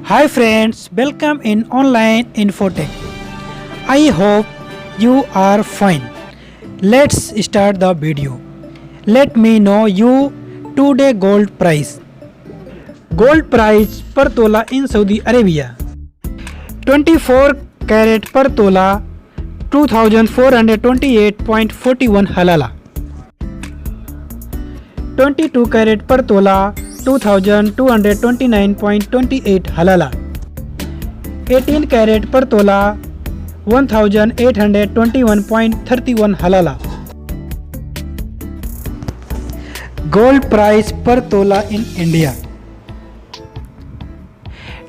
Hi friends, welcome in online Infotech. I hope you are fine. Let's start the video. Let me know you today gold price. Gold price per tola in Saudi Arabia. 24 carat per tola 2428.41 halala. 22 carat per tola 2229.28 halala. 18 carat per tola 1821.31 halala. Gold price per tola in India.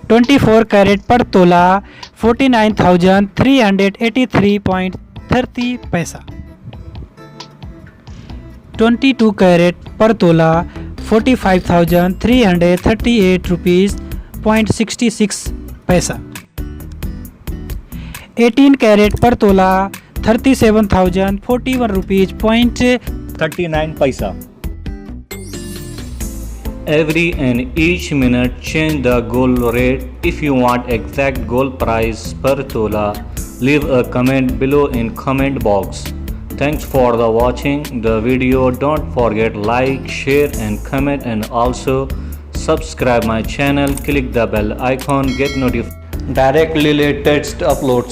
24 carat per tola 49,383.30 paisa. 22 carat per tola 45,338 rupees 0.66 paisa. 18 carat per tola 37,041 rupees 39 paisa. Every and each minute change the gold rate. If you want exact gold price per tola, leave a comment below in comment box. Thanks for the watching the video. Don't forget like, share and comment, and also subscribe my channel. Click the bell icon, get notified directly latest uploads.